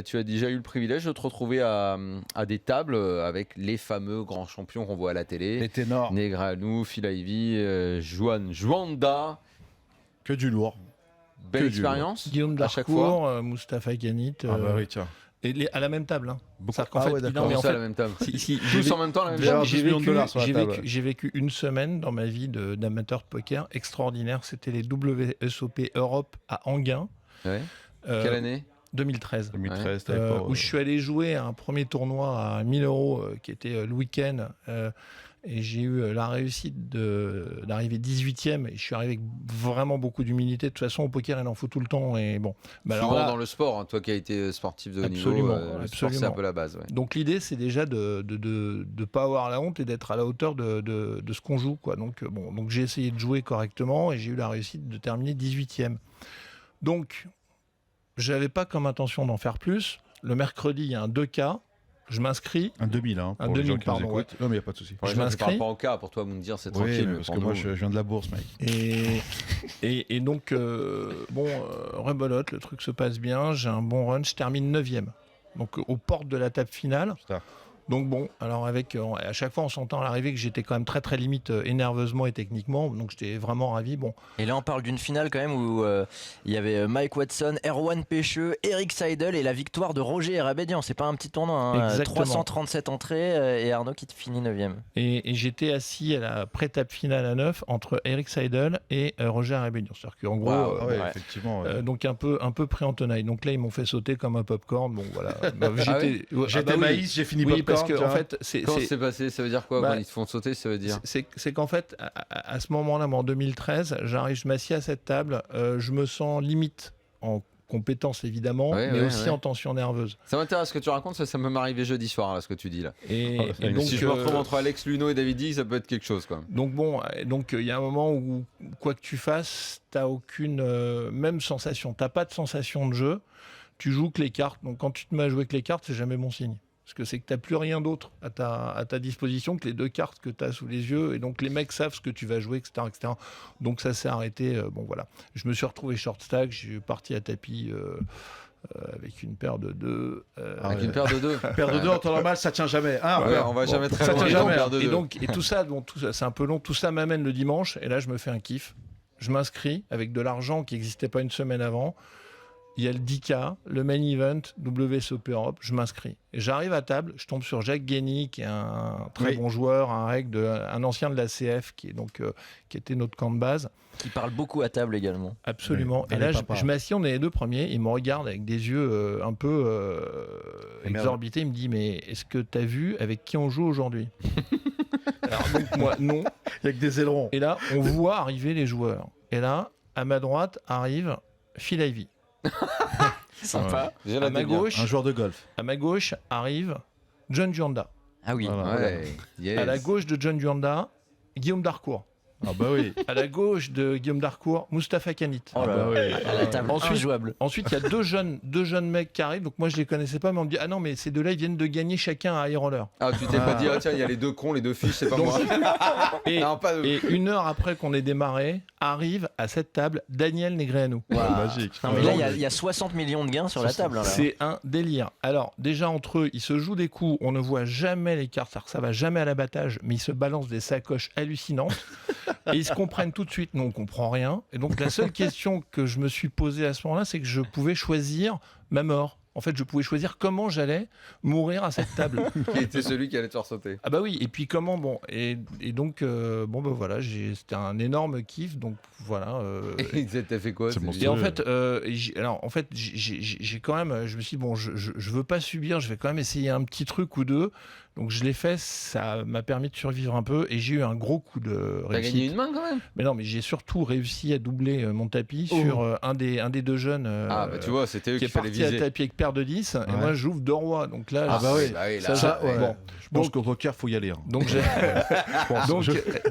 Tu as déjà eu le privilège de te retrouver à des tables avec les fameux grands champions qu'on voit à la télé. Les ténors. Negreanu, Phil Ivey, Juan Juanda. Que du lourd. Belle expérience. Guillaume à chaque fois. Darcourt, Moustapha Ghanit. Ah bah oui, tiens. Et à la même table. Hein. Beaucoup. En fait, d'accord. mais en Ça, à fait, la même table. si, Tous en même temps, la même Déjà, chose. 10 millions de dollars sur la table. J'ai vécu une semaine dans ma vie d'amateur de poker extraordinaire. C'était les WSOP Europe à Enghien. Ouais. Quelle année? 2013. 2013, Où je suis allé jouer à un premier tournoi à 1000 € qui était le week-end. Et j'ai eu la réussite d'arriver 18e. Et je suis arrivé avec vraiment beaucoup d'humilité. De toute façon, au poker, il en faut tout le temps. Et bon, souvent dans le sport, hein, toi qui as été sportif de haut niveau, le sport, c'est un peu la base. Ouais. Donc l'idée, c'est déjà de pas avoir la honte et d'être à la hauteur de ce qu'on joue, quoi. Donc j'ai essayé de jouer correctement et j'ai eu la réussite de terminer 18e. Donc, j'avais pas comme intention d'en faire plus. Le mercredi, il y a un 2K. Je m'inscris. Un 2000, hein, pour les gens qui nous écoutent. Ouais. Non, mais il n'y a pas de souci. Je parle pas en cas, pour toi, Moundir, c'est tranquille. Oui, parce que moi, je viens de la bourse, mec. Et donc, rebelote, le truc se passe bien. J'ai un bon run. Je termine 9e. Donc, aux portes de la table finale. Putain. Donc bon, alors à chaque fois on s'entend à l'arrivée que j'étais quand même très très limite énerveusement et techniquement, donc j'étais vraiment ravi. Bon. Et là on parle d'une finale quand même où il y avait Mike Watson, Erwan Pêcheux, Eric Seidel et la victoire de Roger Erabédian. C'est pas un petit tournoi, hein. 337 entrées et Arnaud qui finit 9e. Et j'étais assis à la pré-table finale à 9 entre Eric Seidel et Roger Erabédian. C'est-à-dire qu'en gros, effectivement, donc un peu pris en tenaille. Donc là ils m'ont fait sauter comme un popcorn. Bon voilà. J'étais maïs, j'ai fini popcorn. Parce que, en fait, comment c'est passé? Ça veut dire quoi quand ils te font sauter? Ça veut dire c'est qu'en fait, à ce moment-là, en 2013, je m'assieds à cette table, je me sens limite en compétence évidemment, mais aussi en tension nerveuse. Ça m'intéresse ce que tu racontes, ça peut m'arriver jeudi soir, là, ce que tu dis là. Et donc, si je me retrouve entre Alex Luno et David Diggs, ça peut être quelque chose quoi. Donc bon, il y a un moment où quoi que tu fasses, t'as aucune même sensation, t'as pas de sensation de jeu, tu joues que les cartes. Donc quand tu te mets à jouer que les cartes, c'est jamais bon signe. Parce que c'est que tu n'as plus rien d'autre à ta disposition que les 2 cartes que tu as sous les yeux. Et donc, les mecs savent ce que tu vas jouer, etc. etc. Donc, ça s'est arrêté. Bon, voilà. Je me suis retrouvé short stack. Je suis parti à tapis avec une paire de 2. Avec une paire de 2 Paire de 2 en temps normal, ça tient jamais. On va jamais très loin. Et tout ça, c'est un peu long. Tout ça m'amène le dimanche. Et là, je me fais un kiff. Je m'inscris avec de l'argent qui n'existait pas une semaine avant. Il y a le 10K, le main event, WSOP Europe, je m'inscris. Et j'arrive à table, je tombe sur Jacques Guény, qui est un très bon joueur, un ancien de la CF, qui était notre camp de base. Qui parle beaucoup à table également. Absolument. Oui, et là, je m'assieds, on est les deux premiers, il me regarde avec des yeux un peu exorbités, il me dit, mais est-ce que tu as vu avec qui on joue aujourd'hui? Alors donc moi, non. Il y a que des ailerons. Et là, on voit arriver les joueurs. Et là, à ma droite, arrive Phil Ivey. Sympa. À ma gauche, un joueur de golf. À ma gauche arrive John Juanda. Ah oui. Yes. À la gauche de John Juanda, Guillaume Darcourt. Ah bah oui. À la gauche de Guillaume Darcourt, Moustapha Ghanit. Oh là là. À la table injouable. Ensuite, il y a deux jeunes mecs qui arrivent. Donc moi, je les connaissais pas, mais on me dit ah non, mais ces deux-là, ils viennent de gagner chacun à High Roller. Ah, tu t'es pas dit tiens, il y a les deux cons, les deux fiches, c'est pas moi. Et 1 heure après qu'on ait démarré, arrive à cette table Daniel Negreanu. Wow. Magique. Non, mais là, il y a 60 millions de gains sur la table. Là. C'est un délire. Alors déjà entre eux, ils se jouent des coups. On ne voit jamais les cartes, ça va jamais à l'abattage, mais ils se balancent des sacoches hallucinantes. Et ils se comprennent tout de suite. Nous, on comprend rien. Et donc, la seule question que je me suis posée à ce moment-là, c'est que je pouvais choisir ma mort. En fait, je pouvais choisir comment j'allais mourir à cette table. Qui était celui qui allait te faire sauter. Ah bah oui, et puis comment, bon. Et donc, voilà, c'était un énorme kiff. Donc, voilà. Et t'as fait quoi? Et en fait, j'ai quand même, je me suis dit, bon, je veux pas subir, je vais quand même essayer un petit truc ou deux. Donc je l'ai fait, ça m'a permis de survivre un peu et j'ai eu un gros coup de réussite. T'as gagné une main quand même? Mais non, mais j'ai surtout réussi à doubler mon tapis sur un des deux jeunes bah tu vois, c'était eux qui est parti à tapis avec paire de 10 et moi j'ouvre 2 rois. Donc là, bon, je pense qu'au poker, faut y aller. Hein. Donc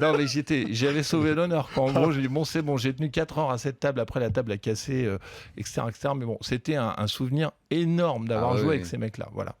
non mais j'avais sauvé l'honneur. En gros, j'ai dit bon c'est bon, j'ai tenu 4 heures à cette table, après la table a cassé, etc. Mais bon, c'était un souvenir énorme d'avoir joué avec ces mecs-là. Voilà.